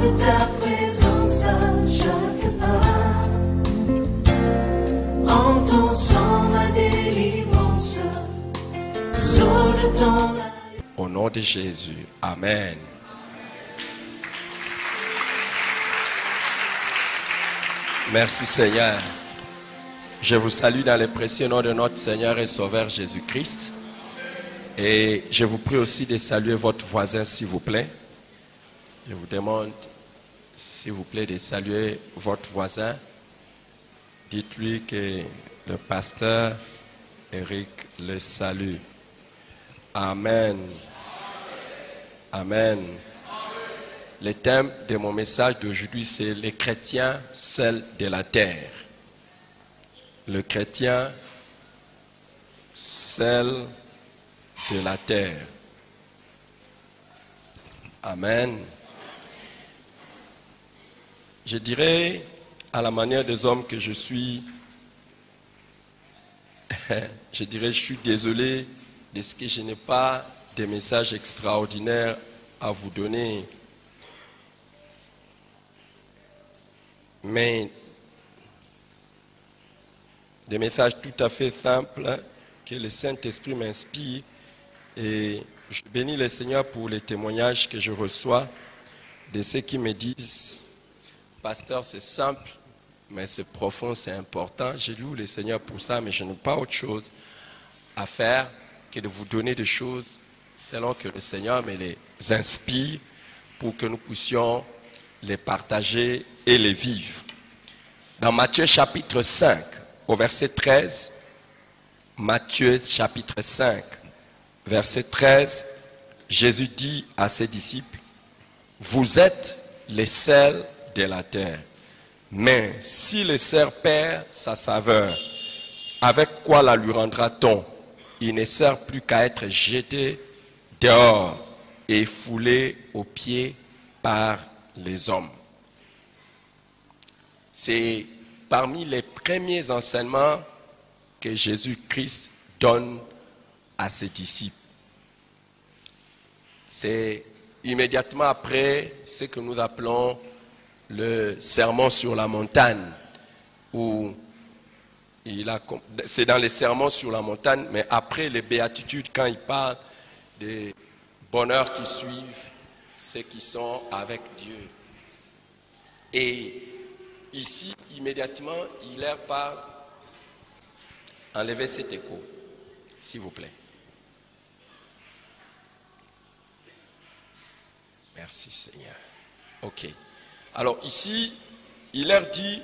de ta présence à chaque pas. En ton sang ma délivrance, sceau de ton... Au nom de Jésus, amen. Merci Seigneur. Je vous salue dans le précieux nom de notre Seigneur et Sauveur Jésus-Christ. Et je vous prie aussi de saluer votre voisin, s'il vous plaît. Je vous demande, s'il vous plaît, de saluer votre voisin. Dites-lui que le pasteur Eric le salue. Amen. Amen. Le thème de mon message d'aujourd'hui, c'est les chrétiens, sel de la terre. Le chrétien, sel de la terre. Amen. Je dirais, à la manière des hommes que je suis, je suis désolé de ce que je n'ai pas des messages extraordinaires à vous donner. Mais des messages tout à fait simples que le Saint-Esprit m'inspire, et je bénis le Seigneur pour les témoignages que je reçois de ceux qui me disent: pasteur, c'est simple, mais c'est profond, c'est important. Je loue le Seigneur pour ça, mais je n'ai pas autre chose à faire que de vous donner des choses selon que le Seigneur me les inspire pour que nous puissions les partager et les vivre. Dans Matthieu chapitre 5, au verset 13, Matthieu chapitre 5, verset 13, Jésus dit à ses disciples: vous êtes les sels de la terre. Mais si le sel perd sa saveur, avec quoi la lui rendra-t-on? Il ne sert plus qu'à être jeté dehors et foulé aux pieds par les hommes. C'est parmi les premiers enseignements que Jésus-Christ donne à ses disciples. C'est immédiatement après ce que nous appelons le sermon sur la montagne, où c'est dans les sermons sur la montagne, mais après les béatitudes, quand il parle des bonheurs qui suivent ceux qui sont avec Dieu. Et ici, immédiatement, il leur parle. Enlevez cet écho, s'il vous plaît. Merci Seigneur. Ok. Alors ici, il leur dit: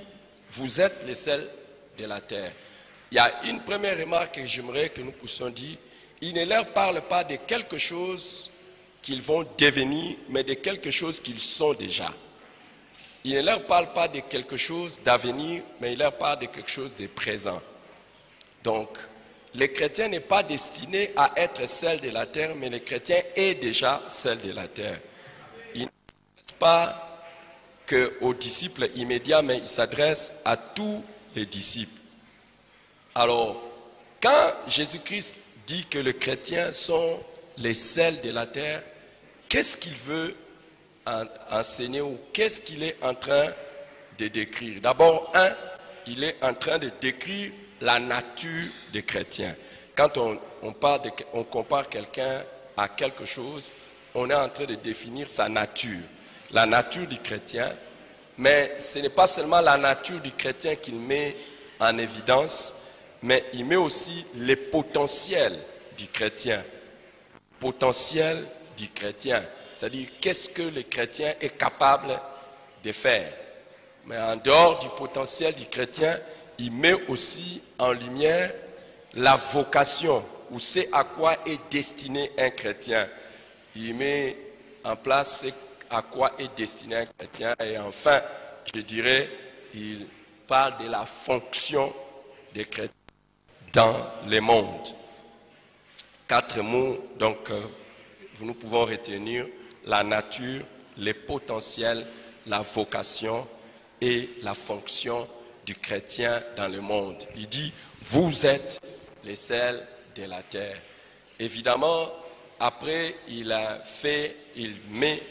vous êtes les sels de la terre. Il y a une première remarque que j'aimerais que nous puissions dire. Il ne leur parle pas de quelque chose qu'ils vont devenir, mais de quelque chose qu'ils sont déjà. Il ne leur parle pas de quelque chose d'avenir, mais il leur parle de quelque chose de présent. Donc, le chrétien n'est pas destiné à être sel de la terre, mais le chrétien est déjà sel de la terre. Il ne s'adresse pas qu'aux disciples immédiats, mais il s'adresse à tous les disciples. Alors, quand Jésus-Christ dit que les chrétiens sont les sels de la terre, qu'est-ce qu'il veut enseigner ou qu'est-ce qu'il est en train de décrire? D'abord, il est en train de décrire la nature des chrétiens. Quand on compare quelqu'un à quelque chose, on est en train de définir sa nature, la nature du chrétien. Mais ce n'est pas seulement la nature du chrétien qu'il met en évidence, mais il met aussi les potentiels du chrétien. Potentiel du chrétien, c'est-à-dire qu'est-ce que le chrétien est capable de faire. Mais en dehors du potentiel du chrétien, il met aussi en lumière la vocation, ou c'est à quoi est destiné un chrétien. Il met en place ce à quoi est destiné un chrétien. Et enfin, je dirais, il parle de la fonction des chrétiens dans le monde. 4 mots, donc nous pouvons retenir: la nature, les potentiels, la vocation et la fonction du chrétien dans le monde. Il dit: vous êtes les sels de la terre. Évidemment, après, il met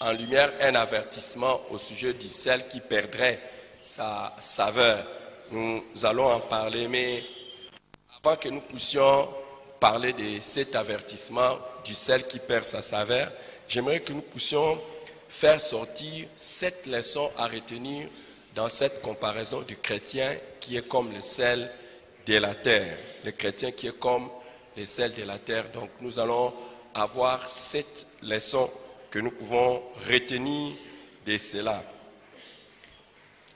en lumière un avertissement au sujet du sel qui perdrait sa saveur. Nous allons en parler, mais avant que nous puissions parler de cet avertissement du sel qui perd sa saveur, j'aimerais que nous puissions faire sortir 7 leçons à retenir dans cette comparaison du chrétien qui est comme le sel de la terre. Le chrétien qui est comme le sel de la terre. Donc nous allons avoir 7 leçons que nous pouvons retenir de cela.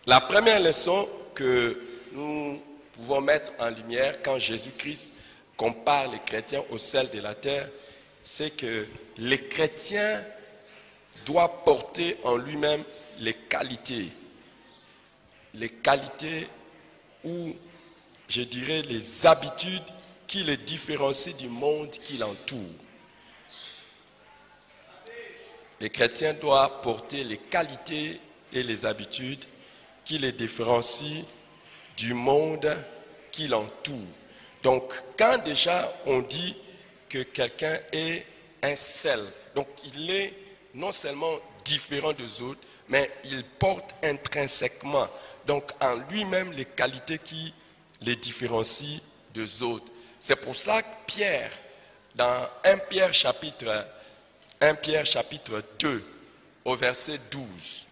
La première leçon que nous pouvons mettre en lumière quand Jésus-Christ compare les chrétiens au sel de la terre, c'est que les chrétiens doivent porter en lui-même les qualités ou je dirais les habitudes qui les différencient du monde qui l'entoure. Les chrétiens doivent porter les qualités et les habitudes qui les différencient du monde qui l'entoure. Donc, quand déjà on dit que quelqu'un est un sel, donc il est non seulement différent des autres, mais il porte intrinsèquement, donc en lui-même, les qualités qui les différencient des autres. C'est pour ça que Pierre, dans 1 Pierre chapitre 2, au verset 12,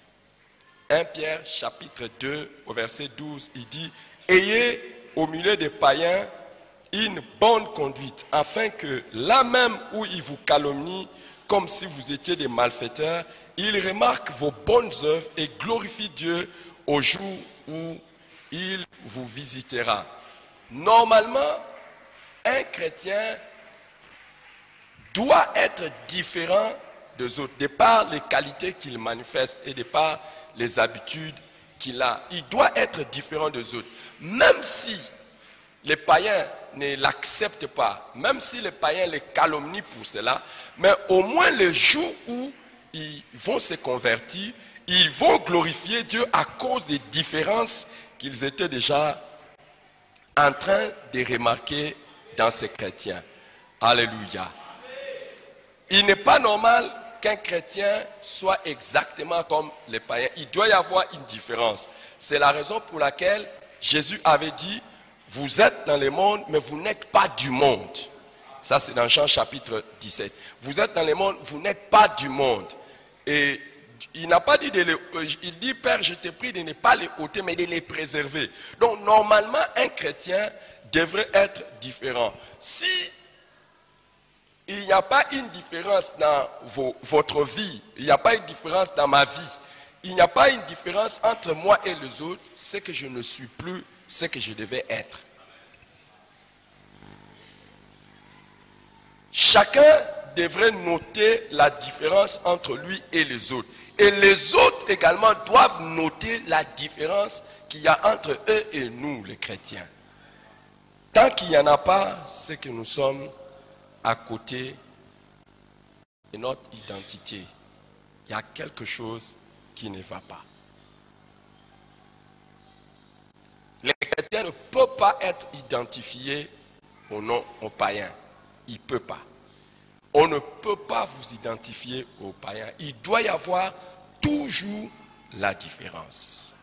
1 Pierre chapitre 2, au verset 12, il dit « Ayez au milieu des païens une bonne conduite, afin que là même où ils vous calomnient, comme si vous étiez des malfaiteurs, ils remarquent vos bonnes œuvres et glorifient Dieu au jour où il vous visitera. » Normalement, un chrétien doit être différent des autres, de par les qualités qu'il manifeste et de par les habitudes qu'il a. Il doit être différent des autres. Même si les païens ne l'acceptent pas, même si les païens les calomnient pour cela, mais au moins le jour où ils vont se convertir, ils vont glorifier Dieu à cause des différences qu'ils étaient déjà en train de remarquer dans ces chrétiens. Alléluia. Il n'est pas normal qu'un chrétien soit exactement comme les païens. Il doit y avoir une différence. C'est la raison pour laquelle Jésus avait dit, vous êtes dans le monde, mais vous n'êtes pas du monde. Ça, c'est dans Jean chapitre 17. Vous êtes dans le monde, vous n'êtes pas du monde. Et il n'a pas dit il dit, Père, je te prie de ne pas les ôter, mais de les préserver. Donc, normalement, un chrétien devrait être différent. Si il n'y a pas une différence dans votre vie, il n'y a pas une différence dans ma vie, il n'y a pas une différence entre moi et les autres, c'est que je ne suis plus ce que je devais être. Chacun devrait noter la différence entre lui et les autres. Et les autres également doivent noter la différence qu'il y a entre eux et nous, les chrétiens. Tant qu'il n'y en a pas, c'est que nous sommes à côté de notre identité. Il y a quelque chose qui ne va pas. Les chrétiens ne peuvent pas être identifiés au nom aux païens. Il ne peut pas. On ne peut pas vous identifier aux païens. Il doit y avoir toujours la différence.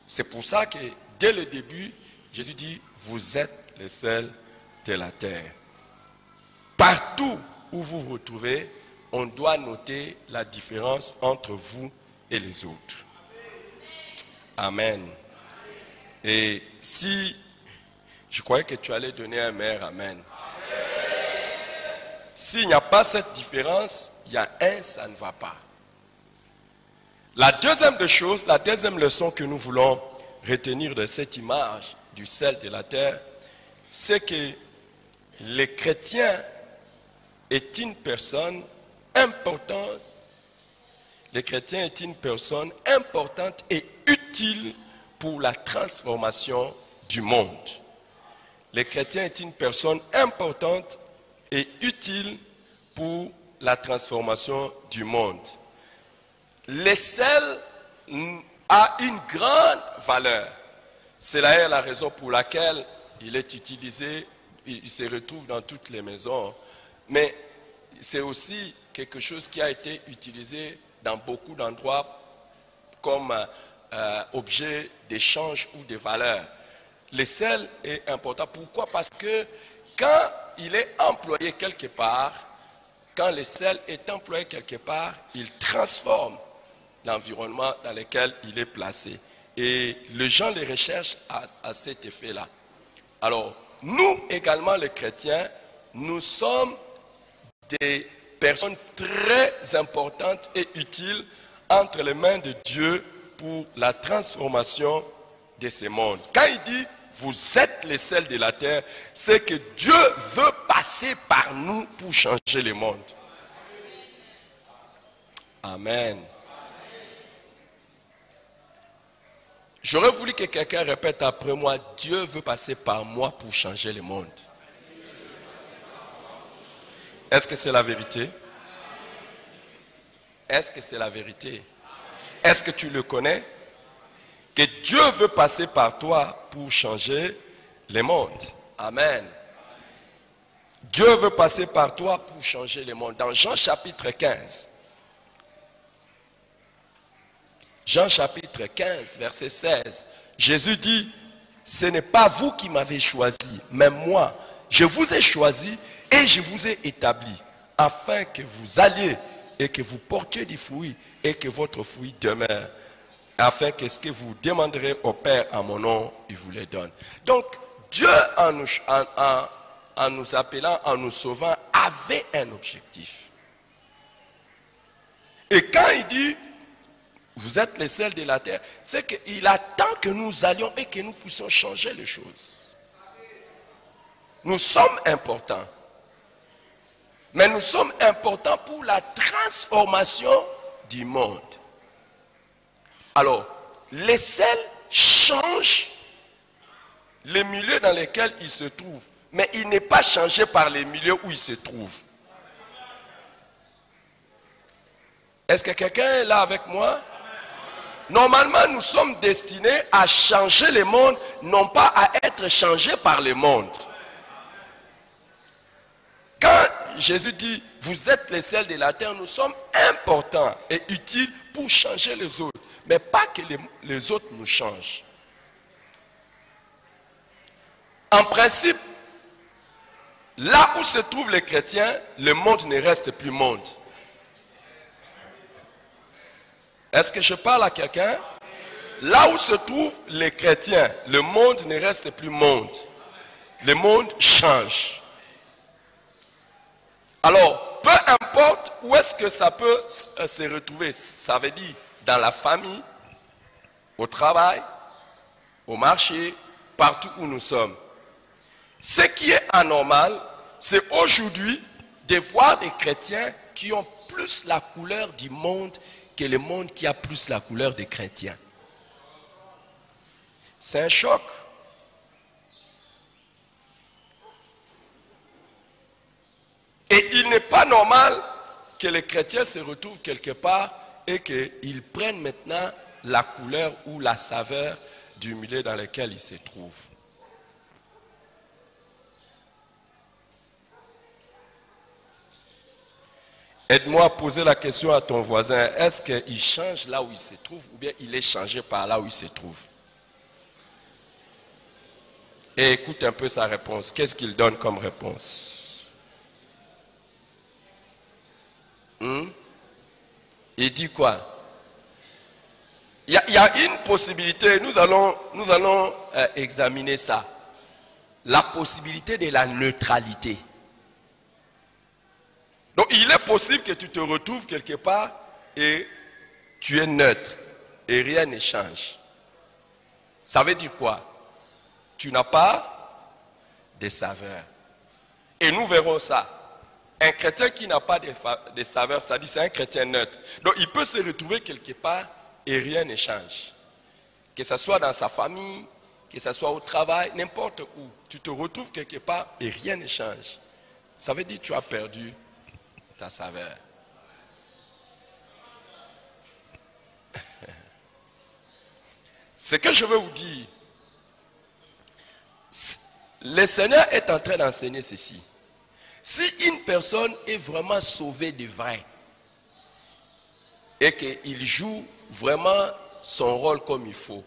C'est pour ça que dès le début, Jésus dit, vous êtes le sel de la terre. Partout où vous vous retrouvez, on doit noter la différence entre vous et les autres. Amen. Et si, je croyais que tu allais donner un meilleur amen. S'il n'y a pas cette différence, il y a un, ça ne va pas. La deuxième des choses, la deuxième leçon que nous voulons retenir de cette image du sel de la terre, c'est que le chrétien est une personne importante. Le chrétien est une personne importante et utile pour la transformation du monde. Le chrétien est une personne importante et utile pour la transformation du monde. Le sel a une grande valeur. C'est là la raison pour laquelle il est utilisé, il se retrouve dans toutes les maisons. Mais c'est aussi quelque chose qui a été utilisé dans beaucoup d'endroits comme objet d'échange ou de valeur. Le sel est important. Pourquoi? Parce que quand il est employé quelque part, quand le sel est employé quelque part, il transforme l'environnement dans lequel il est placé. Et les gens les recherchent à cet effet-là. Alors, nous également les chrétiens, nous sommes des personnes très importantes et utiles entre les mains de Dieu pour la transformation de ce monde. Quand il dit « vous êtes les sels de la terre », c'est que Dieu veut passer par nous pour changer le monde. Amen. J'aurais voulu que quelqu'un répète après moi, Dieu veut passer par moi pour changer le monde. Est-ce que c'est la vérité? Est-ce que c'est la vérité? Est-ce que tu le connais? Que Dieu veut passer par toi pour changer le monde. Amen. Dieu veut passer par toi pour changer le monde. Dans Jean chapitre 15. Jean chapitre 15, verset 16. Jésus dit, ce n'est pas vous qui m'avez choisi, mais moi. Je vous ai choisi et je vous ai établi, afin que vous alliez et que vous portiez du fruit et que votre fruit demeure, afin que ce que vous demanderez au Père en mon nom, il vous le donne. Donc, Dieu, en nous appelant, en nous sauvant, avait un objectif. Et quand il dit, vous êtes les sels de la terre, c'est qu'il attend que nous allions et que nous puissions changer les choses. Nous sommes importants. Mais nous sommes importants pour la transformation du monde. Alors, les sels changent les milieux dans lesquels ils se trouvent. Mais il n'est pas changé par les milieux où il se trouve. Est-ce que quelqu'un est là avec moi? Normalement, nous sommes destinés à changer le monde, non pas à être changés par le monde. Quand Jésus dit, vous êtes les sels de la terre, nous sommes importants et utiles pour changer les autres. Mais pas que les autres nous changent. En principe, là où se trouvent les chrétiens, le monde ne reste plus monde. Est-ce que je parle à quelqu'un? Là où se trouvent les chrétiens, le monde ne reste plus monde. Le monde change. Alors, peu importe où est-ce que ça peut se retrouver, ça veut dire dans la famille, au travail, au marché, partout où nous sommes. Ce qui est anormal, c'est aujourd'hui de voir des chrétiens qui ont plus la couleur du monde que le monde qui a plus la couleur des chrétiens. C'est un choc. Et il n'est pas normal que les chrétiens se retrouvent quelque part et qu'ils prennent maintenant la couleur ou la saveur du milieu dans lequel ils se trouvent. Aide-moi à poser la question à ton voisin. Est-ce qu'il change là où il se trouve ou bien il est changé par là où il se trouve? Et écoute un peu sa réponse. Qu'est-ce qu'il donne comme réponse? Il dit quoi? Il y a une possibilité, nous allons examiner ça. La possibilité de la neutralité. Donc il est possible que tu te retrouves quelque part et tu es neutre et rien ne change. Ça veut dire quoi? Tu n'as pas de saveur. Et nous verrons ça. Un chrétien qui n'a pas de saveur, c'est-à-dire c'est un chrétien neutre. Donc il peut se retrouver quelque part et rien ne change. Que ce soit dans sa famille, que ce soit au travail, n'importe où. Tu te retrouves quelque part et rien ne change. Ça veut dire que tu as perdu ta saveur. Ce que je veux vous dire, le Seigneur est en train d'enseigner ceci. Si une personne est vraiment sauvée de vrai et qu'il joue vraiment son rôle comme il faut,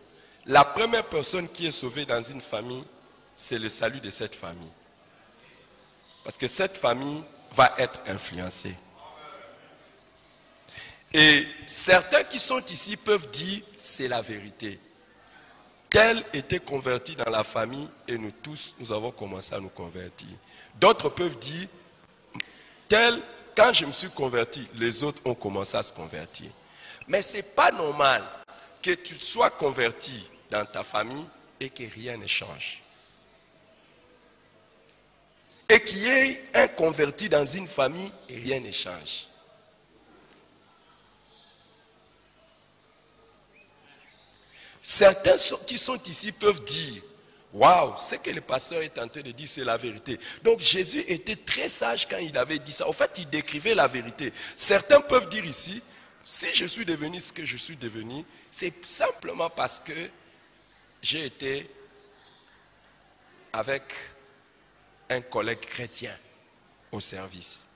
la première personne qui est sauvée dans une famille, c'est le salut de cette famille. Parce que cette famille va être influencée. Et certains qui sont ici peuvent dire, c'est la vérité. Tel était converti dans la famille et nous tous, nous avons commencé à nous convertir. D'autres peuvent dire, tel, quand je me suis converti, les autres ont commencé à se convertir. Mais ce n'est pas normal que tu sois converti dans ta famille et que rien ne change. Et qu'il y ait un converti dans une famille et rien ne change. Certains qui sont ici peuvent dire, waouh, ce que le pasteur est en train de dire, c'est la vérité. Donc Jésus était très sage quand il avait dit ça. En fait, il décrivait la vérité. Certains peuvent dire ici, si je suis devenu ce que je suis devenu, c'est simplement parce que j'ai été avec un collègue chrétien au service.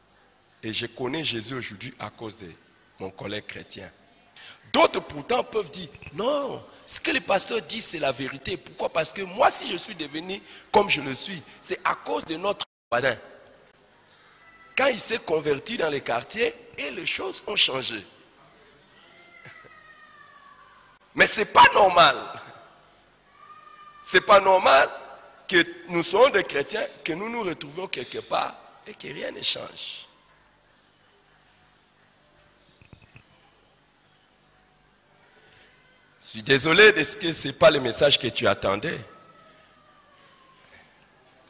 Et je connais Jésus aujourd'hui à cause de mon collègue chrétien. D'autres pourtant peuvent dire, non, ce que le pasteur dit c'est la vérité. Pourquoi? Parce que moi si je suis devenu comme je le suis, c'est à cause de notre voisin. Quand il s'est converti dans les quartiers, et les choses ont changé. Mais ce n'est pas normal. Ce n'est pas normal que nous soyons des chrétiens, que nous nous retrouvions quelque part et que rien ne change. Je suis désolé de ce que ce n'est pas le message que tu attendais.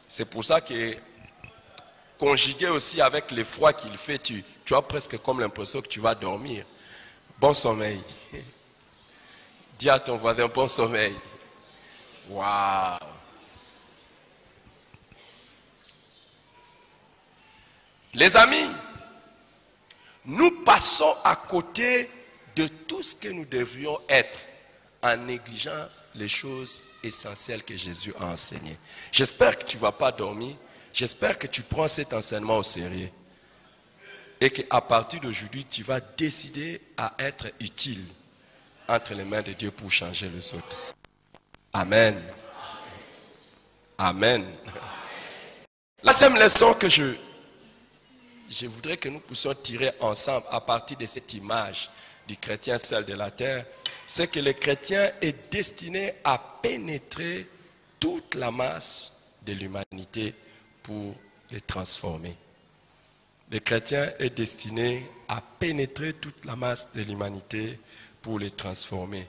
C'est pour ça que, conjugué aussi avec le froid qu'il fait, tu as presque comme l'impression que tu vas dormir. Bon sommeil. Dis à ton voisin, bon sommeil. Waouh. Les amis, nous passons à côté de tout ce que nous devrions être en négligeant les choses essentielles que Jésus a enseignées. J'espère que tu ne vas pas dormir. J'espère que tu prends cet enseignement au sérieux. Et qu'à partir d'aujourd'hui, tu vas décider à être utile entre les mains de Dieu pour changer les autres. Amen. Amen. La deuxième leçon que je voudrais que nous puissions tirer ensemble à partir de cette image du chrétien seul de la terre, c'est que le chrétien est destiné à pénétrer toute la masse de l'humanité pour les transformer. Le chrétien est destiné à pénétrer toute la masse de l'humanité pour les transformer.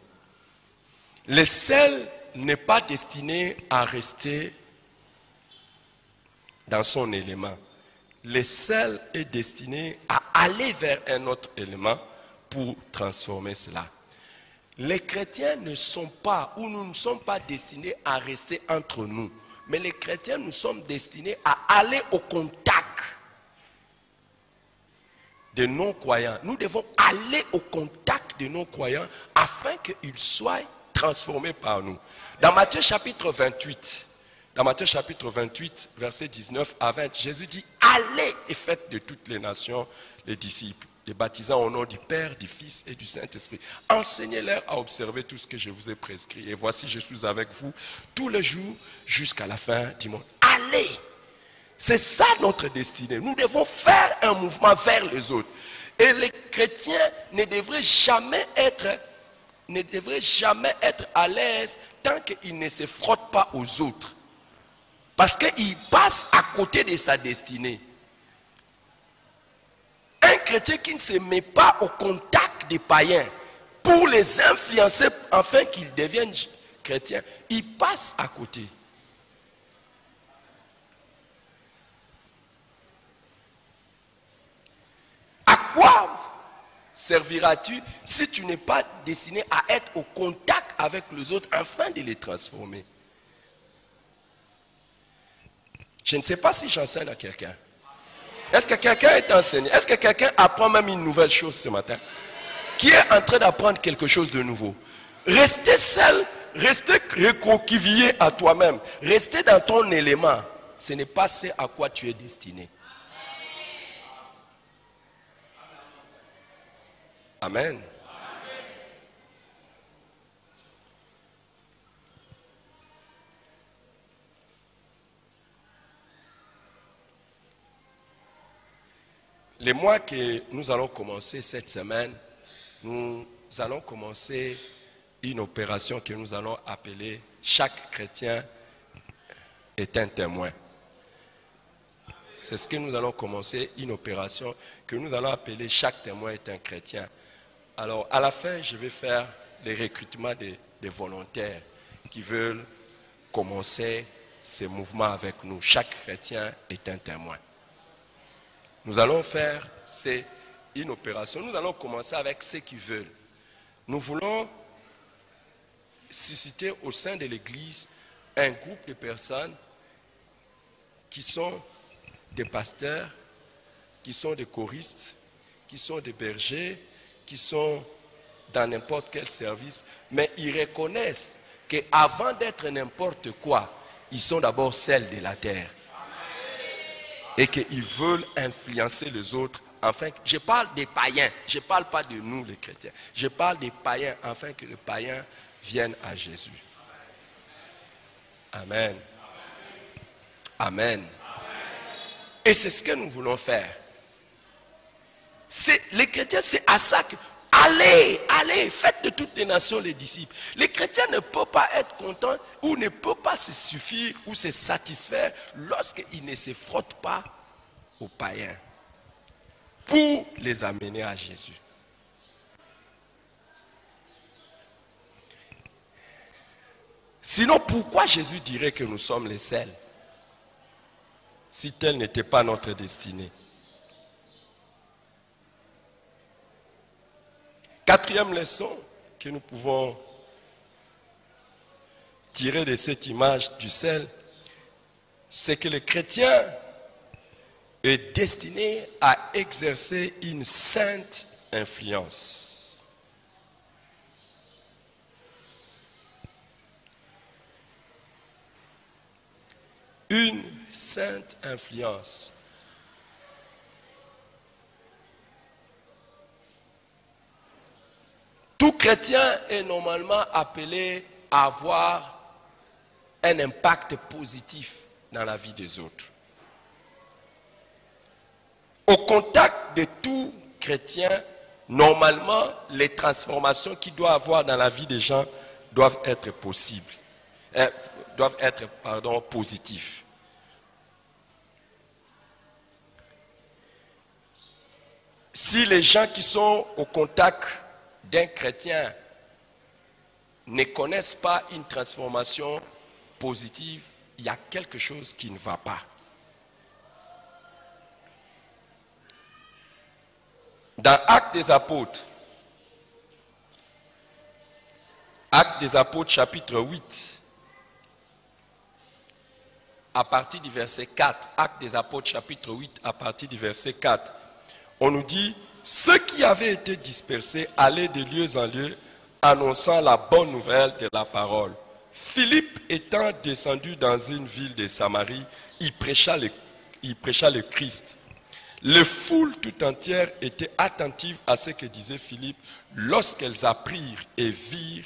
Le sel n'est pas destiné à rester dans son élément. Le sel est destiné à aller vers un autre élément pour transformer cela. Les chrétiens ne sont pas, ou nous ne sommes pas destinés à rester entre nous. Mais les chrétiens, nous sommes destinés à aller au contact des non-croyants. Nous devons aller au contact des non-croyants afin qu'ils soient transformés par nous. Dans Matthieu chapitre 28, versets 19 à 20, Jésus dit, allez et faites de toutes les nations les disciples, les baptisant au nom du Père, du Fils et du Saint-Esprit. Enseignez-leur à observer tout ce que je vous ai prescrit. Et voici, je suis avec vous tous les jours jusqu'à la fin du monde. Allez! C'est ça notre destinée. Nous devons faire un mouvement vers les autres. Et les chrétiens ne devraient jamais être à l'aise tant qu'ils ne se frottent pas aux autres. Parce qu'ils passent à côté de sa destinée. Un chrétien qui ne se met pas au contact des païens pour les influencer afin qu'ils deviennent chrétiens, il passe à côté. À quoi serviras-tu si tu n'es pas destiné à être au contact avec les autres afin de les transformer? Je ne sais pas si j'enseigne à quelqu'un. Est-ce que quelqu'un est enseigné? Est-ce que quelqu'un apprend même une nouvelle chose ce matin? Qui est en train d'apprendre quelque chose de nouveau? Rester seul, rester recroquevillé à toi-même, rester dans ton élément, ce n'est pas ce à quoi tu es destiné. Amen. Les mois que nous allons commencer cette semaine, nous allons commencer une opération que nous allons appeler « Chaque chrétien est un témoin ». C'est ce que nous allons commencer, une opération que nous allons appeler « Chaque témoin est un chrétien ». Alors, à la fin, je vais faire les recrutements des volontaires qui veulent commencer ces mouvements avec nous. Chaque chrétien est un témoin. Nous allons faire une opération. Nous allons commencer avec ceux qui veulent. Nous voulons susciter au sein de l'Église un groupe de personnes qui sont des pasteurs, qui sont des choristes, qui sont des bergers, qui sont dans n'importe quel service, mais ils reconnaissent qu'avant d'être n'importe quoi, ils sont d'abord celles de la terre. Et qu'ils veulent influencer les autres. Enfin, je parle des païens, je ne parle pas de nous les chrétiens. Je parle des païens, afin que les païens viennent à Jésus. Amen. Amen. Et c'est ce que nous voulons faire. Les chrétiens, c'est à ça que... Allez, faites de toutes les nations les disciples. Les chrétiens ne peuvent pas être contents ou ne peuvent pas se suffire ou se satisfaire lorsqu'ils ne se frottent pas aux païens pour les amener à Jésus. Sinon, pourquoi Jésus dirait que nous sommes les seuls si telle n'était pas notre destinée? Quatrième leçon que nous pouvons tirer de cette image du sel, c'est que le chrétien est destiné à exercer une sainte influence. Une sainte influence. Tout chrétien est normalement appelé à avoir un impact positif dans la vie des autres. Au contact de tout chrétien, normalement, les transformations qu'il doit avoir dans la vie des gens doivent être possibles, positives. Si les gens qui sont au contact d'un chrétien ne connaissent pas une transformation positive, il y a quelque chose qui ne va pas. Dans Actes des Apôtres chapitre 8, à partir du verset 4, Actes des Apôtres chapitre 8, à partir du verset 4, on nous dit: ceux qui avaient été dispersés allaient de lieu en lieu, annonçant la bonne nouvelle de la parole. Philippe étant descendu dans une ville de Samarie, il prêcha le Christ. Les foules tout entières étaient attentives à ce que disait Philippe lorsqu'elles apprirent et virent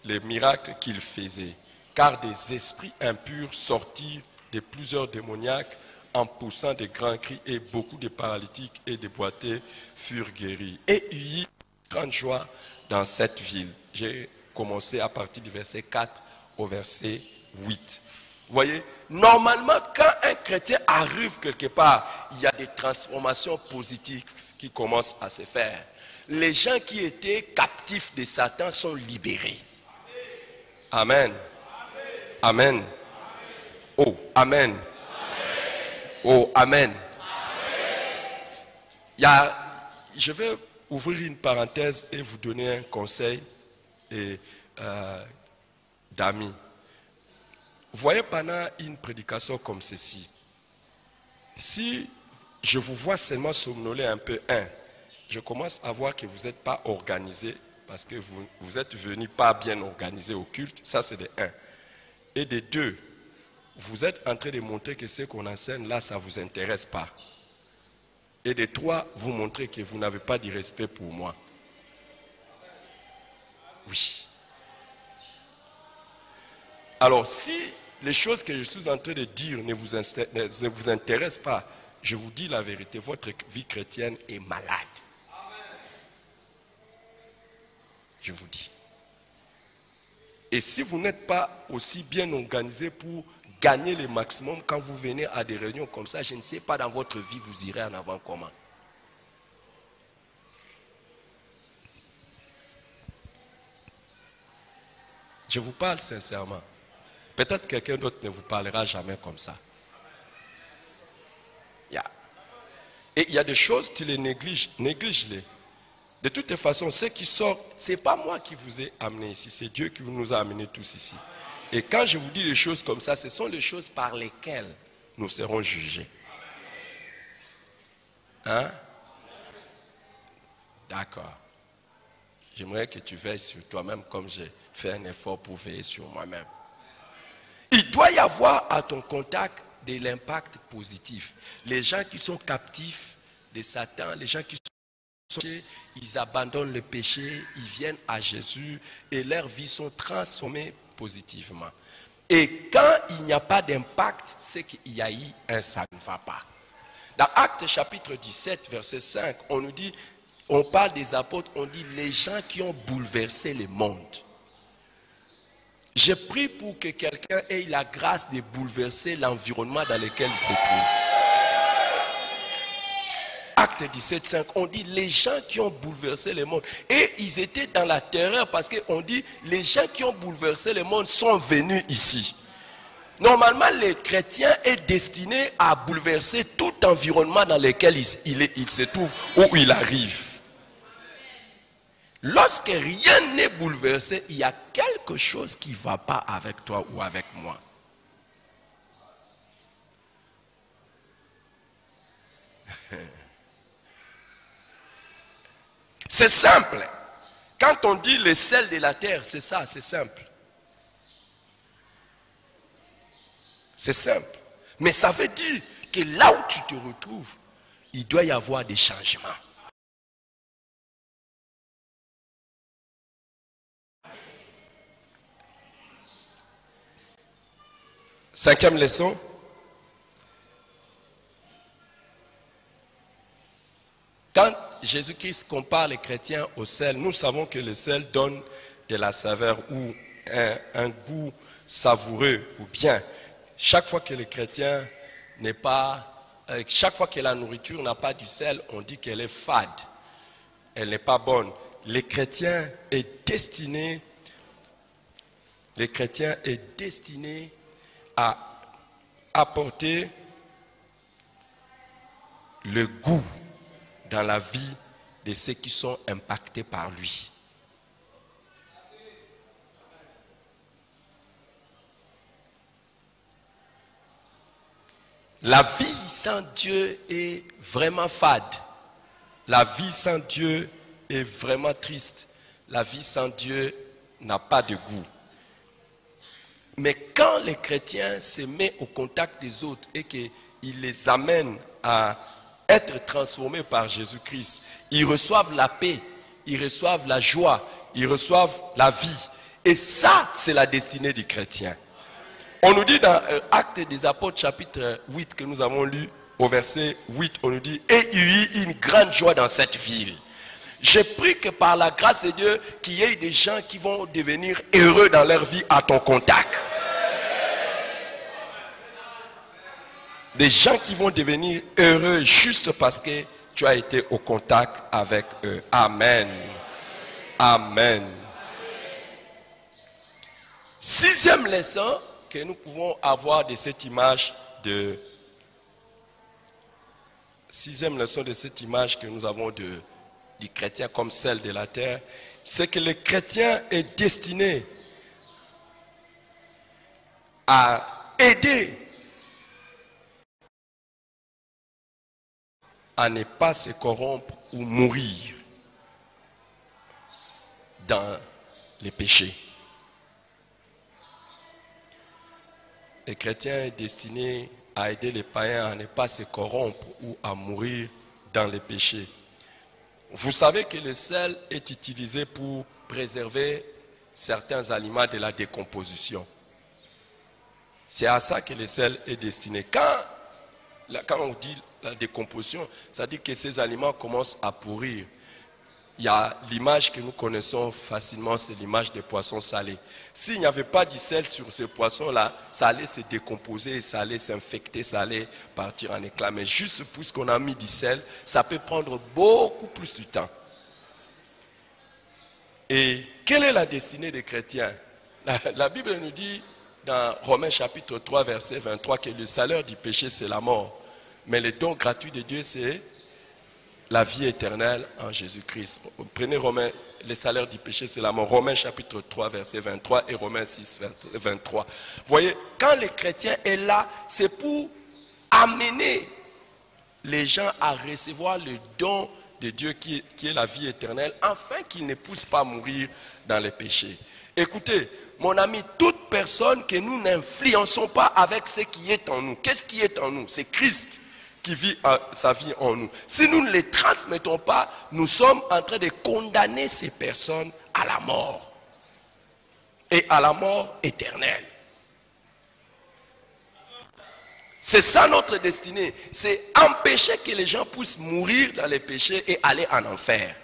les miracles qu'il faisait. Car des esprits impurs sortirent de plusieurs démoniaques en poussant de grands cris, et beaucoup de paralytiques et de boiteux furent guéris. Et il y eut grande joie dans cette ville. J'ai commencé à partir du verset 4 au verset 8. Vous voyez, normalement, quand un chrétien arrive quelque part, il y a des transformations positives qui commencent à se faire. Les gens qui étaient captifs de Satan sont libérés. Amen. Amen. Oh, amen. Oh, amen. Je vais ouvrir une parenthèse et vous donner un conseil d'amis. Vous voyez, pendant une prédication comme ceci, si je vous vois seulement somnoler un peu, je commence à voir que vous n'êtes pas organisé, parce que vous êtes venu pas bien organisé au culte, ça c'est de 1. Et de 2, vous êtes en train de montrer que ce qu'on enseigne là, ça ne vous intéresse pas. Et de 3, vous montrez que vous n'avez pas de respect pour moi. Oui. Alors, si les choses que je suis en train de dire ne vous intéressent pas, je vous dis la vérité, votre vie chrétienne est malade. Je vous dis. Et si vous n'êtes pas aussi bien organisé pour gagner le maximum quand vous venez à des réunions comme ça, je ne sais pas dans votre vie vous irez en avant comment. Je vous parle sincèrement. Peut-être quelqu'un d'autre ne vous parlera jamais comme ça. Yeah. Et il y a des choses, tu les négliges, néglige-les. De toute façon, ce qui sort, ce n'est pas moi qui vous ai amené ici, c'est Dieu qui nous a amenés tous ici. Et quand je vous dis des choses comme ça, ce sont les choses par lesquelles nous serons jugés. Hein? D'accord. J'aimerais que tu veilles sur toi-même comme j'ai fait un effort pour veiller sur moi-même. Il doit y avoir à ton contact de l'impact positif. Les gens qui sont captifs de Satan, les gens qui sont ils abandonnent le péché, ils viennent à Jésus et leurs vies sont transformées positivement. Et quand il n'y a pas d'impact, c'est qu'il y a eu un ça ne va pas. Dans Actes chapitre 17, verset 5, on nous dit, on parle des apôtres, on dit les gens qui ont bouleversé le monde. Je prie pour que quelqu'un ait la grâce de bouleverser l'environnement dans lequel il se trouve. Acte 17, 5, on dit les gens qui ont bouleversé le monde. Et ils étaient dans la terreur parce qu'on dit les gens qui ont bouleversé le monde sont venus ici. Normalement, le chrétien est destiné à bouleverser tout environnement dans lequel il se trouve, où il arrive. Lorsque rien n'est bouleversé, il y a quelque chose qui ne va pas avec toi ou avec moi. C'est simple. Quand on dit le sel de la terre, c'est ça, c'est simple. C'est simple. Mais ça veut dire que là où tu te retrouves, il doit y avoir des changements. Cinquième leçon. Quand Jésus-Christ compare les chrétiens au sel, nous savons que le sel donne de la saveur ou un goût savoureux ou bien. Chaque fois que le chrétien n'est pas, chaque fois que la nourriture n'a pas du sel, on dit qu'elle est fade, elle n'est pas bonne. Le chrétien est destiné à apporter le goût dans la vie de ceux qui sont impactés par lui. La vie sans Dieu est vraiment fade. La vie sans Dieu est vraiment triste. La vie sans Dieu n'a pas de goût. Mais quand les chrétiens se mettent au contact des autres et qu'ils les amènent à être transformés par Jésus-Christ, ils reçoivent la paix, ils reçoivent la joie, ils reçoivent la vie. Et ça, c'est la destinée du chrétien. On nous dit dans Actes des Apôtres, chapitre 8, que nous avons lu, au verset 8, on nous dit « Et il y eut une grande joie dans cette ville. » Je prie que par la grâce de Dieu, qu'il y ait des gens qui vont devenir heureux dans leur vie à ton contact. Des gens qui vont devenir heureux juste parce que tu as été au contact avec eux. Amen. Amen. Sixième leçon que nous pouvons avoir de cette image sixième leçon de cette image que nous avons du chrétien comme celle de la terre, c'est que le chrétien est destiné à aider à ne pas se corrompre ou mourir dans les péchés. Le chrétien est destiné à aider les païens à ne pas se corrompre ou à mourir dans les péchés. Vous savez que le sel est utilisé pour préserver certains aliments de la décomposition. C'est à ça que le sel est destiné. Quand on dit la décomposition, ça dit que ces aliments commencent à pourrir. Il y a l'image que nous connaissons facilement, c'est l'image des poissons salés. S'il n'y avait pas du sel sur ces poissons-là, ça allait se décomposer, ça allait s'infecter, ça allait partir en éclats. Mais juste puisqu'on a mis du sel, ça peut prendre beaucoup plus de temps. Et quelle est la destinée des chrétiens? La Bible nous dit dans Romains chapitre 3, verset 23, que le salaire du péché, c'est la mort. Mais le don gratuit de Dieu, c'est la vie éternelle en Jésus-Christ. Prenez Romains, le salaire du péché, c'est la mort. Romains chapitre 3, verset 23 et Romains 6, 23. Vous voyez, quand le chrétien est là, c'est pour amener les gens à recevoir le don de Dieu qui est la vie éternelle, afin qu'ils ne puissent pas mourir dans les péchés. Écoutez, mon ami, toute personne que nous n'influençons pas avec ce qui est en nous. Qu'est-ce qui est en nous? C'est Christ qui vit sa vie en nous. Si nous ne les transmettons pas, nous sommes en train de condamner ces personnes à la mort. Et à la mort éternelle. C'est ça notre destinée. C'est empêcher que les gens puissent mourir dans les péchés et aller en enfer.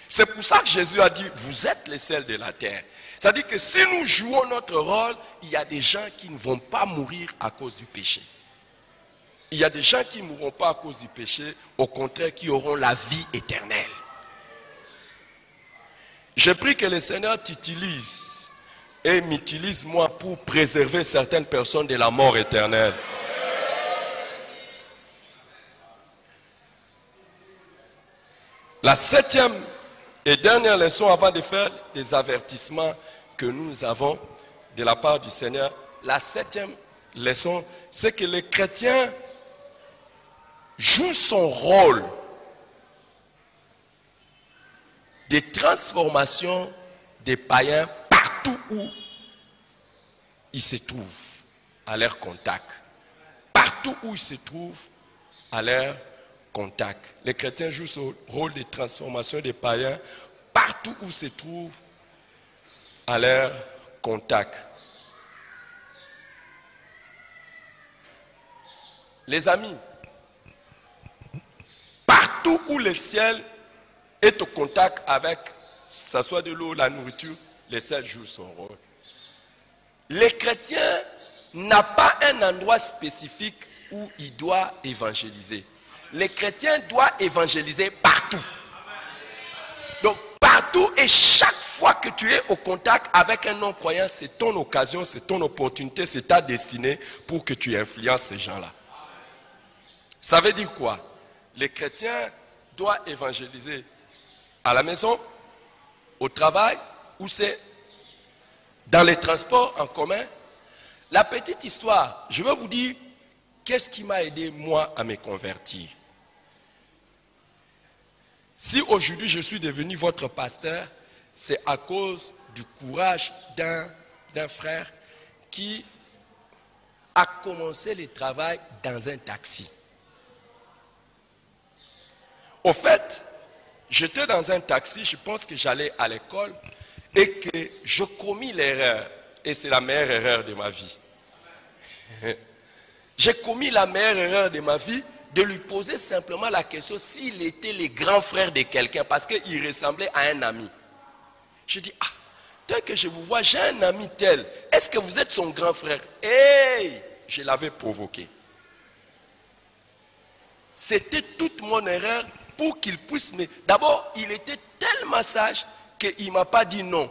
C'est pour ça que Jésus a dit, vous êtes les sels de la terre. C'est-à-dire que si nous jouons notre rôle, il y a des gens qui ne vont pas mourir à cause du péché. Il y a des gens qui ne mourront pas à cause du péché, au contraire, qui auront la vie éternelle. J'ai pris que le Seigneur t'utilise et m'utilise moi pour préserver certaines personnes de la mort éternelle. La 7e et dernière leçon avant de faire des avertissements que nous avons de la part du Seigneur, la 7e leçon, c'est que les chrétiens jouent son rôle de transformation des païens partout où ils se trouvent à leur contact. Partout où ils se trouvent à leur contact. Les chrétiens jouent ce rôle de transformation des païens partout où ils se trouvent à leur contact. Les amis, partout où le ciel est au contact avec, que ce soit de l'eau, la nourriture, le ciel joue son rôle. Les chrétiens n'ont pas un endroit spécifique où il doit évangéliser. Les chrétiens doivent évangéliser partout. Donc partout et chaque fois que tu es au contact avec un non-croyant, c'est ton occasion, c'est ton opportunité, c'est ta destinée pour que tu influences ces gens-là. Ça veut dire quoi? Les chrétiens doivent évangéliser à la maison, au travail, où c'est dans les transports en commun. La petite histoire, je vais vous dire qu'est-ce qui m'a aidé moi à me convertir. Si aujourd'hui je suis devenu votre pasteur, c'est à cause du courage d'un frère qui a commencé le travail dans un taxi. Au fait, j'étais dans un taxi, je pense que j'allais à l'école et que je commis l'erreur. Et c'est la meilleure erreur de ma vie. J'ai commis la meilleure erreur de ma vie de lui poser simplement la question s'il était le grand frère de quelqu'un parce qu'il ressemblait à un ami. Je dis, tel que je vous vois, j'ai un ami tel. Est-ce que vous êtes son grand frère? Hey, je l'avais provoqué. C'était toute mon erreur pour qu'il puisse me... D'abord, il était tellement sage qu'il ne m'a pas dit non.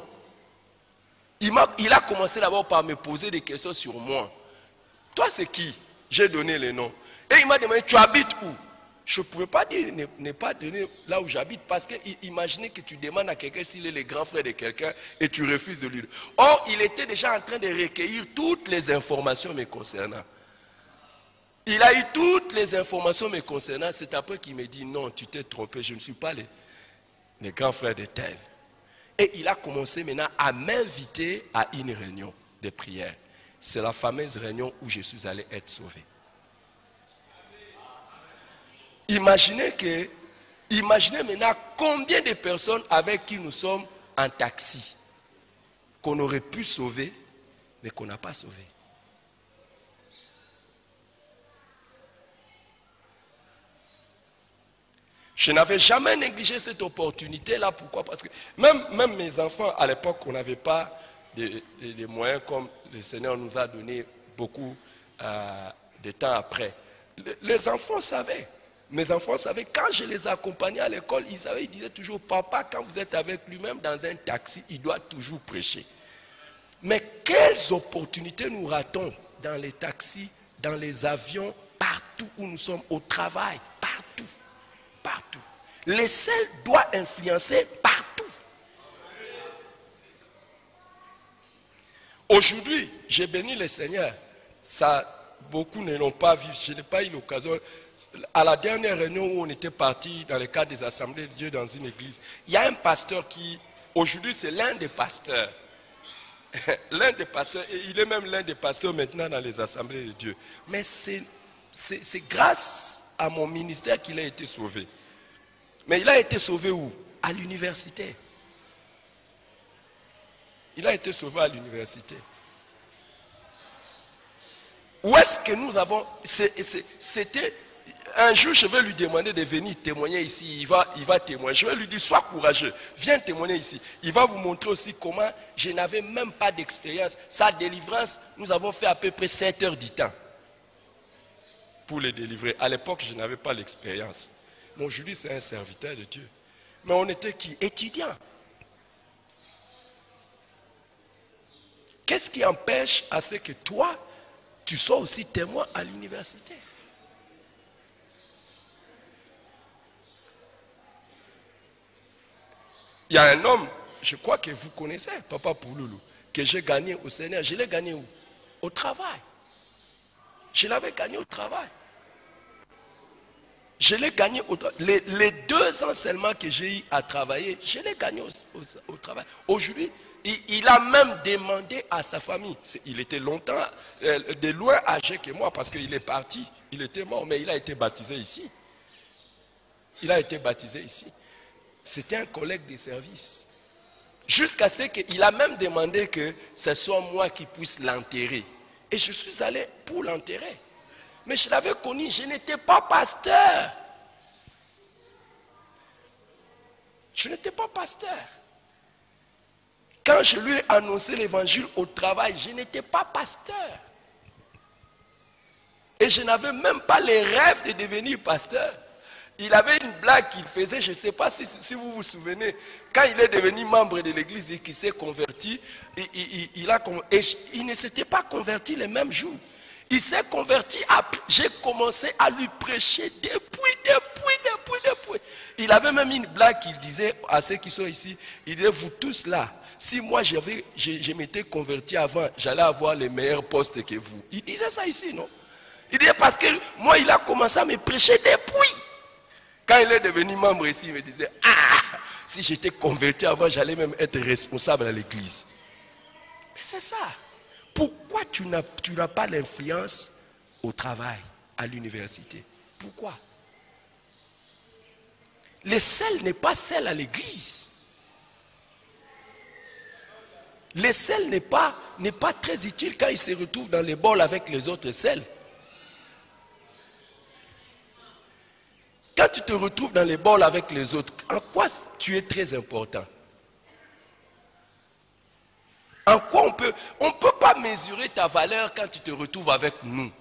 Il a commencé d'abord par me poser des questions sur moi. Toi, c'est qui? J'ai donné le nom. Et il m'a demandé, tu habites où? Je ne pouvais pas dire, ne pas donner là où j'habite, parce qu'imaginez que tu demandes à quelqu'un s'il est le grand frère de quelqu'un et tu refuses de lui. Or, il était déjà en train de recueillir toutes les informations me concernant. Il a eu toutes les informations me concernant. C'est après qu'il me dit, non, tu t'es trompé, je ne suis pas le grand frère de tel. Et il a commencé maintenant à m'inviter à une réunion de prière. C'est la fameuse réunion où je suis allé être sauvé. Imaginez maintenant combien de personnes avec qui nous sommes en taxi. qu'on aurait pu sauver, mais qu'on n'a pas sauvé. Je n'avais jamais négligé cette opportunité-là. Pourquoi? Parce que même mes enfants, à l'époque, on n'avait pas des moyens comme le Seigneur nous a donné beaucoup de temps après. Les enfants savaient. Mes enfants savaient, quand je les accompagnais à l'école, ils savaient, ils disaient toujours, papa, quand vous êtes avec lui-même dans un taxi, il doit toujours prêcher. Mais quelles opportunités nous ratons dans les taxis, dans les avions, partout où nous sommes, au travail, partout. Partout. Les sels doivent influencer partout. Aujourd'hui, j'ai béni le Seigneur. Ça, beaucoup ne l'ont pas vu. Je n'ai pas eu l'occasion. À la dernière réunion où on était parti dans le cadre des assemblées de Dieu dans une église, il y a un pasteur qui, aujourd'hui, c'est l'un des pasteurs. L'un des pasteurs, et il est même l'un des pasteurs maintenant dans les assemblées de Dieu. Mais c'est grâce à mon ministère qu'il a été sauvé. Mais il a été sauvé où? À l'université. Il a été sauvé à l'université. Où est-ce que nous avons... C'était... Un jour, je vais lui demander de venir témoigner ici. Il va témoigner. Je vais lui dire, sois courageux. Viens témoigner ici. Il va vous montrer aussi comment je n'avais même pas d'expérience. Sa délivrance, nous avons fait à peu près 7 heures du temps pour le délivrer. À l'époque, je n'avais pas l'expérience. Mais aujourd'hui, c'est un serviteur de Dieu. Mais on était qui? Étudiants. Qu'est-ce qui empêche à ce que toi, tu sois aussi témoin à l'université? Il y a un homme, je crois que vous connaissez, Papa Pouloulou, que j'ai gagné au Seigneur. Je l'ai gagné où? Au travail. Je l'avais gagné au travail. Je l'ai gagné au travail. Les 2 ans seulement que j'ai eu à travailler, je l'ai gagné au travail. Aujourd'hui, il a même demandé à sa famille. Il était longtemps, de loin âgé que moi, parce qu'il est parti. Il était mort, mais il a été baptisé ici. Il a été baptisé ici. C'était un collègue de service. Jusqu'à ce qu'il a même demandé que ce soit moi qui puisse l'enterrer. Et je suis allé pour l'enterrer. Mais je l'avais connu, je n'étais pas pasteur. Je n'étais pas pasteur. Quand je lui ai annoncé l'évangile au travail, je n'étais pas pasteur. Et je n'avais même pas les rêves de devenir pasteur. Il avait une blague qu'il faisait, je ne sais pas si vous vous souvenez, quand il est devenu membre de l'église et qu'il s'est converti, il ne s'était pas converti le même jour. Il s'est converti, j'ai commencé à lui prêcher depuis. Il avait même une blague qu'il disait à ceux qui sont ici, il disait, vous tous là, si moi je m'étais converti avant, j'allais avoir les meilleurs postes que vous. Il disait ça ici, non? Il disait parce que moi il a commencé à me prêcher depuis. Quand il est devenu membre ici, il me disait, si j'étais converti avant, j'allais même être responsable à l'église. Mais c'est ça. Pourquoi tu n'as pas l'influence au travail, à l'université? Pourquoi? Le sel n'est pas sel à l'église. Le sel n'est pas très utile quand il se retrouve dans les bols avec les autres sels. Quand tu te retrouves dans les bols avec les autres, en quoi tu es très important? En quoi on ne peut pas mesurer ta valeur quand tu te retrouves avec nous.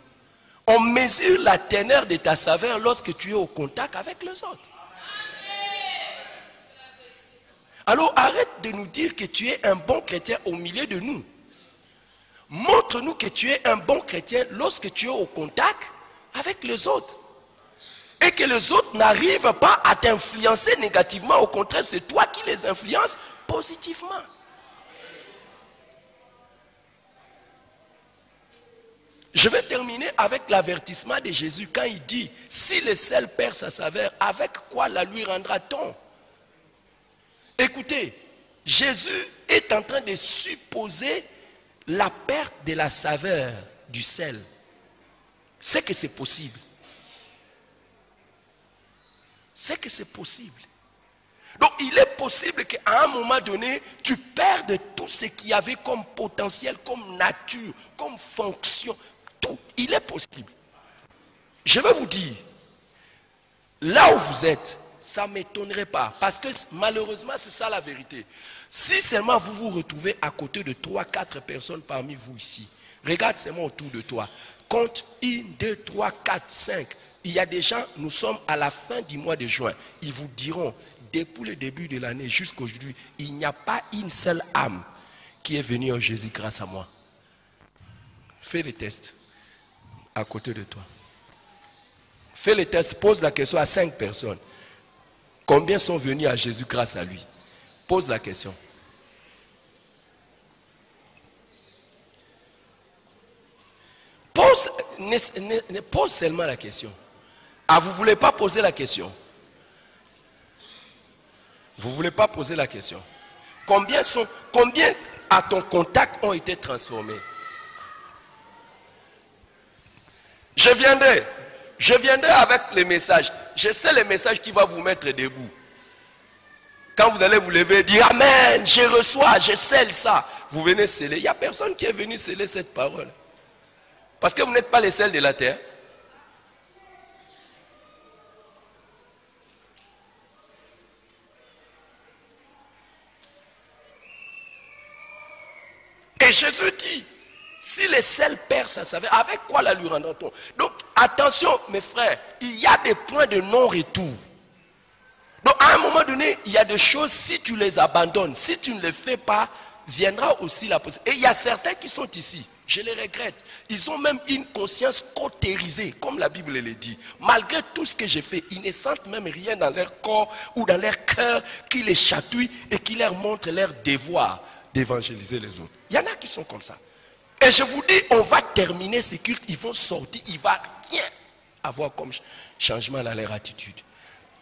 On mesure la teneur de ta saveur lorsque tu es au contact avec les autres. Alors arrête de nous dire que tu es un bon chrétien au milieu de nous. Montre-nous que tu es un bon chrétien lorsque tu es au contact avec les autres. Et que les autres n'arrivent pas à t'influencer négativement. Au contraire, c'est toi qui les influences positivement. Je vais terminer avec l'avertissement de Jésus quand il dit, si le sel perd sa saveur, avec quoi la lui rendra-t-on? Écoutez, Jésus est en train de supposer la perte de la saveur du sel. C'est que c'est possible. C'est que c'est possible. Donc il est possible qu'à un moment donné, tu perdes toute tout ce qu'il y avait comme potentiel, comme nature, comme fonction, tout, il est possible. Je vais vous dire, là où vous êtes, ça ne m'étonnerait pas, parce que malheureusement, c'est ça la vérité. Si seulement vous vous retrouvez à côté de 3-4 personnes parmi vous ici, regarde seulement autour de toi, compte 1, 2, 3, 4, 5. Il y a des gens, nous sommes à la fin du mois de juin, ils vous diront, depuis le début de l'année jusqu'à aujourd'hui, il n'y a pas une seule âme qui est venue en Jésus grâce à moi. Fais les tests à côté de toi. Fais les tests, pose la question à 5 personnes. Combien sont venus à Jésus grâce à lui? Pose la question. Pose seulement la question. Ah, vous ne voulez pas poser la question? Vous ne voulez pas poser la question? Combien à ton contact ont été transformés? Je viendrai avec les messages. Je sais les messages qui vont vous mettre debout. Quand vous allez vous lever et dire Amen, je reçois, je scelle ça. Vous venez sceller. Il n'y a personne qui est venu sceller cette parole. Parce que vous n'êtes pas les sels de la terre. Et Jésus dit, si les sels perdent sa saveur, avec quoi la lui rendra-t-on? Donc attention mes frères, il y a des points de non-retour. Donc à un moment donné, il y a des choses, si tu les abandonnes, si tu ne les fais pas, viendra aussi la possibilité. Et il y a certains qui sont ici, je les regrette. Ils ont même une conscience cautérisée, comme la Bible le dit. Malgré tout ce que j'ai fait, ils ne sentent même rien dans leur corps ou dans leur cœur qui les chatouille et qui leur montre leur devoir d'évangéliser les autres. Il y en a qui sont comme ça. Et je vous dis, on va terminer ces cultes, ils vont sortir, il ne va rien avoir comme changement dans leur attitude.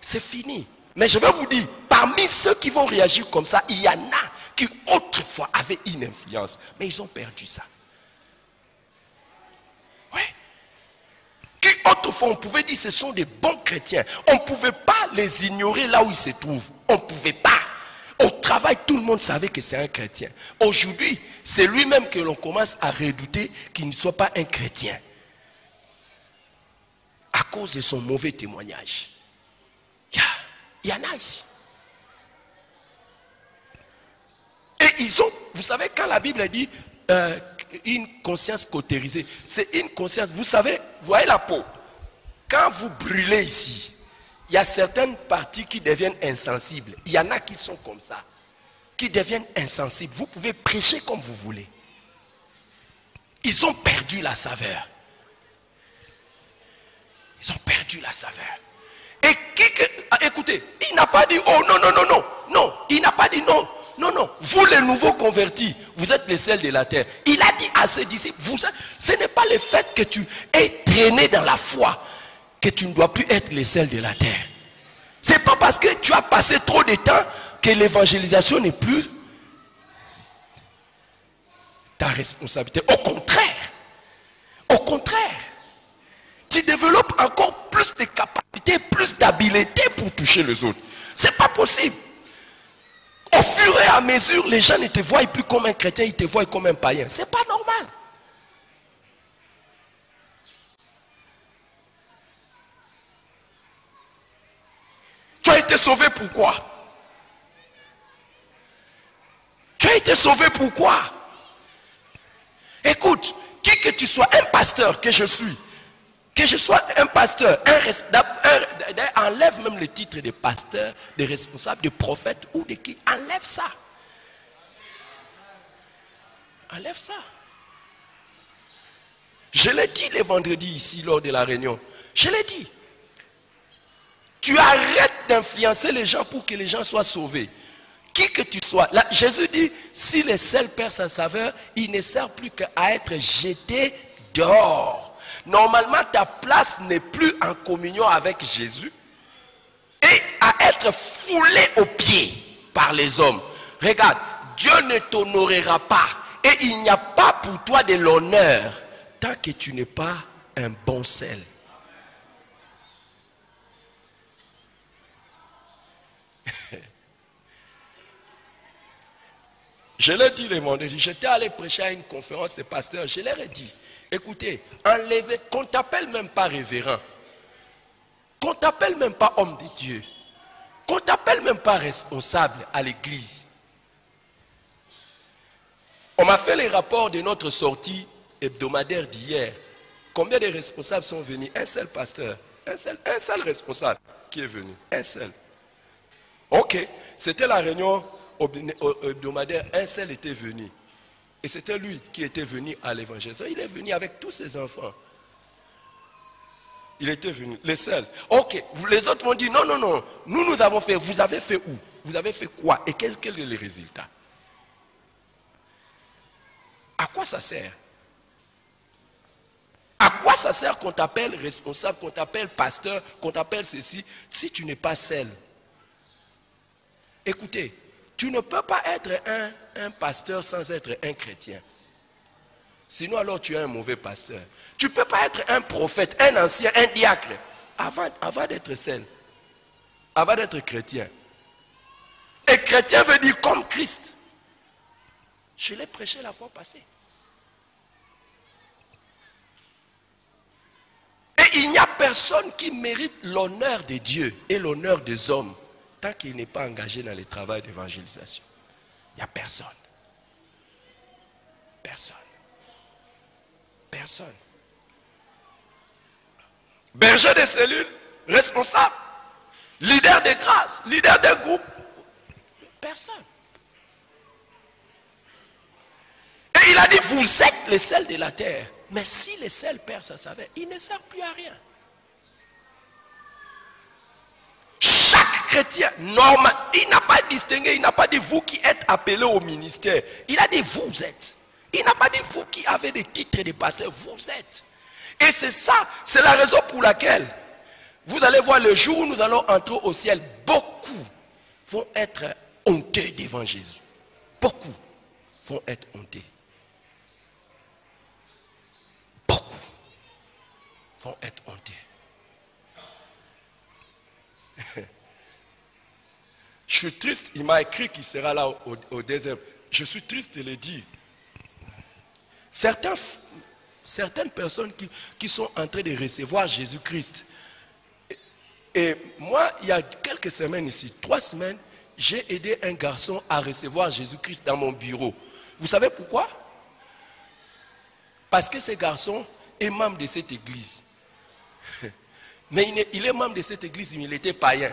C'est fini. Mais je vais vous dire, parmi ceux qui vont réagir comme ça, il y en a qui autrefois avaient une influence, mais ils ont perdu ça. Oui. Qui autrefois on pouvait dire ce sont des bons chrétiens. On ne pouvait pas les ignorer là où ils se trouvent. On ne pouvait pas. Au travail, tout le monde savait que c'est un chrétien. Aujourd'hui, c'est lui-même que l'on commence à redouter qu'il ne soit pas un chrétien. À cause de son mauvais témoignage. Il y en a ici. Et ils ont, vous savez, quand la Bible dit une conscience cautérisée, c'est une conscience, vous savez, vous voyez la peau. Quand vous brûlez ici, il y a certaines parties qui deviennent insensibles. Il y en a qui sont comme ça, qui deviennent insensibles. Vous pouvez prêcher comme vous voulez. Ils ont perdu la saveur. Ils ont perdu la saveur. Et écoutez, il n'a pas dit, oh non, non, non, non, non, il n'a pas dit non, non, non, vous les nouveaux convertis, vous êtes les sels de la terre. Il a dit à ses disciples, ce n'est pas le fait que tu es traîné dans la foi que tu ne dois plus être les sels de la terre. C'est pas parce que tu as passé trop de temps que l'évangélisation n'est plus ta responsabilité. Au contraire, tu développes encore plus de capacités, plus d'habileté pour toucher les autres. C'est pas possible. Au fur et à mesure, les gens ne te voient plus comme un chrétien, ils te voient comme un païen. C'est pas normal. Tu as été sauvé pourquoi? Tu as été sauvé pourquoi? Écoute, qui que tu sois, un pasteur que je suis, que je sois un pasteur, enlève même le titre de pasteur, de responsable, de prophète ou de qui. Enlève ça. Enlève ça. Je l'ai dit le vendredi ici lors de la réunion. Je l'ai dit. Tu arrêtes d'influencer les gens pour que les gens soient sauvés. Qui que tu sois. Là, Jésus dit, si le sel perd sa saveur, il ne sert plus qu'à être jeté dehors. Normalement, ta place n'est plus en communion avec Jésus et à être foulé aux pieds par les hommes. Regarde, Dieu ne t'honorera pas et il n'y a pas pour toi de l'honneur tant que tu n'es pas un bon sel. Je l'ai dit le vendredi, j'étais allé prêcher à une conférence de pasteurs, je leur ai dit, écoutez, enlevez, qu'on t'appelle même pas révérend, qu'on t'appelle même pas homme de Dieu, qu'on t'appelle même pas responsable à l'église. On m'a fait les rapports de notre sortie hebdomadaire d'hier. Combien de responsables sont venus? Un seul pasteur, un seul responsable qui est venu, un seul. Ok, c'était la réunion hebdomadaire, un seul était venu. Et c'était lui qui était venu à l'évangélisation. Il est venu avec tous ses enfants. Il était venu, les seuls. Ok, les autres m'ont dit, non, non, non, nous avons fait, vous avez fait où? Vous avez fait quoi? Et quel est le résultat? À quoi ça sert? À quoi ça sert qu'on t'appelle responsable, qu'on t'appelle pasteur, qu'on t'appelle ceci, si tu n'es pas seul? Écoutez, tu ne peux pas être un pasteur sans être un chrétien. Sinon alors tu es un mauvais pasteur. Tu ne peux pas être un prophète, un ancien, un diacre, avant d'être seul, avant d'être chrétien. Et chrétien veut dire comme Christ. Je l'ai prêché la fois passée. Et il n'y a personne qui mérite l'honneur de Dieu et l'honneur des hommes tant qu'il n'est pas engagé dans le travail d'évangélisation. Il n'y a personne. Personne. Personne. Berger de cellules, responsable, leader de grâce, leader de groupe. Personne. Et il a dit, vous êtes les sels de la terre. Mais si les sels perdent sa saveur, il ne sert plus à rien. Chaque chrétien, normal, il n'a pas distingué, il n'a pas dit vous qui êtes appelés au ministère. Il a dit vous êtes. Il n'a pas dit vous qui avez des titres de pasteur, vous êtes. Et c'est ça, c'est la raison pour laquelle vous allez voir le jour où nous allons entrer au ciel, beaucoup vont être honteux devant Jésus. Beaucoup vont être honteux. Beaucoup vont être honteux. Je suis triste, il m'a écrit qu'il sera là au désert. Je suis triste de le dire. Certaines personnes qui sont en train de recevoir Jésus-Christ. Et moi, il y a quelques semaines ici, 3 semaines, j'ai aidé un garçon à recevoir Jésus-Christ dans mon bureau. Vous savez pourquoi? Parce que ce garçon est membre de cette église. Mais il est membre de cette église, mais il était païen.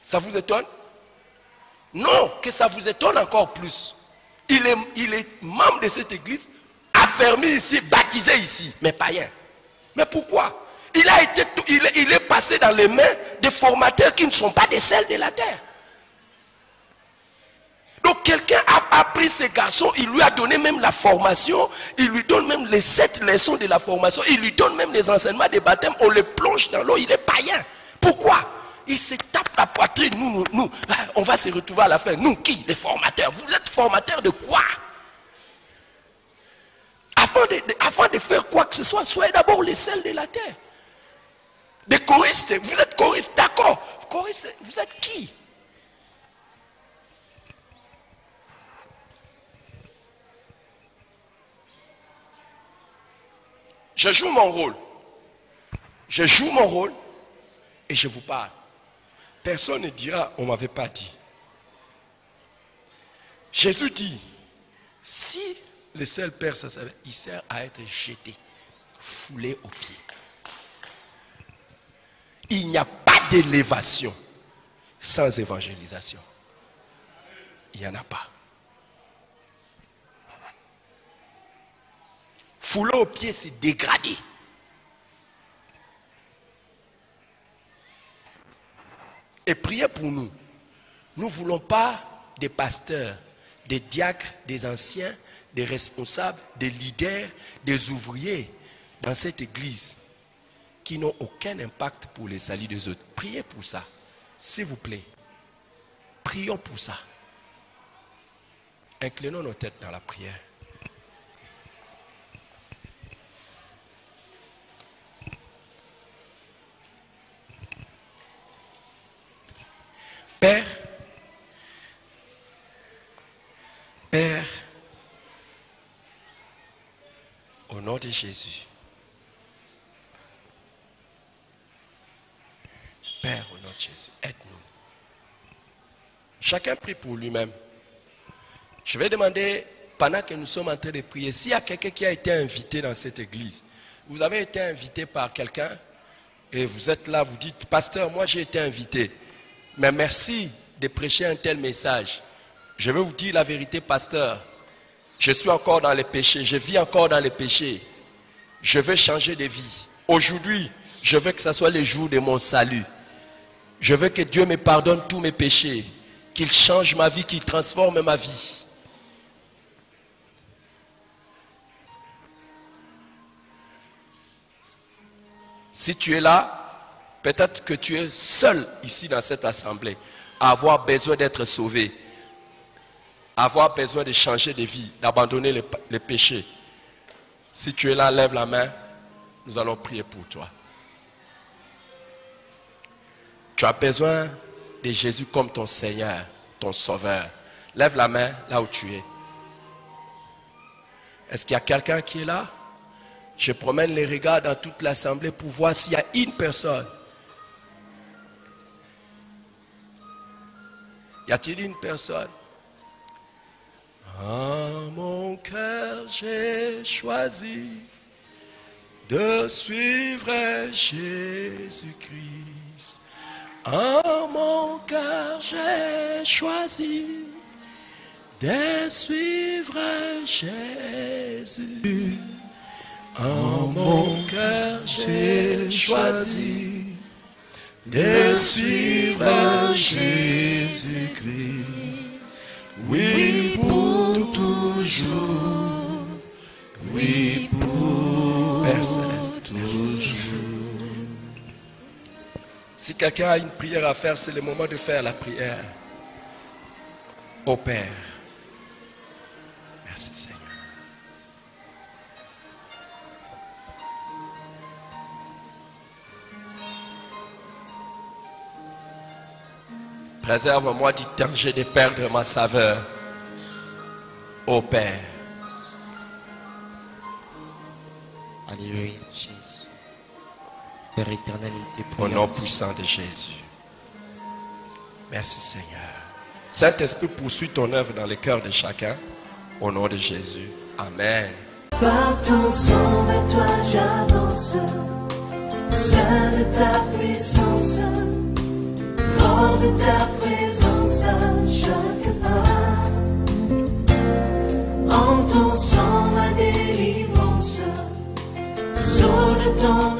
Ça vous étonne? Non, que ça vous étonne encore plus. Il est membre de cette église, affermi ici, baptisé ici, mais païen. Mais pourquoi? Il est passé dans les mains des formateurs qui ne sont pas des sels de la terre. Donc quelqu'un a pris ce garçon, il lui a donné même la formation, il lui donne même les 7 leçons de la formation, il lui donne même les enseignements des baptêmes, on le plonge dans l'eau, il est païen. Pourquoi? Il se tape la poitrine, nous, on va se retrouver à la fin. Nous qui? Les formateurs. Vous êtes formateurs de quoi? Avant de faire quoi que ce soit, soyez d'abord les sels de la terre. Des choristes, vous êtes choristes, d'accord. Choristes, vous êtes qui? Je joue mon rôle. Je joue mon rôle et je vous parle. Personne ne dira, on ne m'avait pas dit. Jésus dit, si le sel perd sa saveur, il sert à être jeté, foulé aux pieds. Il n'y a pas d'élévation sans évangélisation. Il n'y en a pas. Fouler aux pieds, c'est dégrader. Et priez pour nous. Nous ne voulons pas des pasteurs, des diacres, des anciens, des responsables, des leaders, des ouvriers dans cette église qui n'ont aucun impact pour les salut des autres. Priez pour ça, s'il vous plaît. Prions pour ça. Inclinons nos têtes dans la prière. Père, Père, au nom de Jésus, Père, au nom de Jésus, aide-nous. Chacun prie pour lui-même. Je vais demander, pendant que nous sommes en train de prier, s'il y a quelqu'un qui a été invité dans cette église, vous avez été invité par quelqu'un et vous êtes là, vous dites, pasteur, moi j'ai été invité, mais merci de prêcher un tel message. Je vais vous dire la vérité, pasteur, je suis encore dans les péchés, je vis encore dans les péchés. Je veux changer de vie. Aujourd'hui, je veux que ce soit le jour de mon salut. Je veux que Dieu me pardonne tous mes péchés, qu'il change ma vie, qu'il transforme ma vie. Si tu es là, peut-être que tu es seul ici dans cette assemblée à avoir besoin d'être sauvé, à avoir besoin de changer de vie, d'abandonner les péchés. Si tu es là, lève la main, nous allons prier pour toi. Tu as besoin de Jésus comme ton Seigneur, ton Sauveur. Lève la main là où tu es. Est-ce qu'il y a quelqu'un qui est là? Je promène les regards dans toute l'assemblée pour voir s'il y a une personne. Y a-t-il une personne? En mon cœur, j'ai choisi de suivre Jésus-Christ. En mon cœur, j'ai choisi de suivre Jésus. En mon cœur, j'ai choisi de suivre Jésus-Christ. Oui, pour toujours. Oui, pour Père Céleste, toujours. Si quelqu'un a une prière à faire, c'est le moment de faire la prière. Ô Père, merci Seigneur. Préserve-moi du danger de perdre ma saveur. Ô Père. Alléluia, Jésus. Père éternel, nous te prions. Au nom puissant de Jésus. Merci Seigneur. Saint-Esprit, poursuit ton œuvre dans le cœur de chacun. Au nom de Jésus. Amen. Par ton sang, vers toi j'avance. Saint de ta puissance. Fort de ta présence à chaque pas. En ton sang ma délivrance. Sceau de ton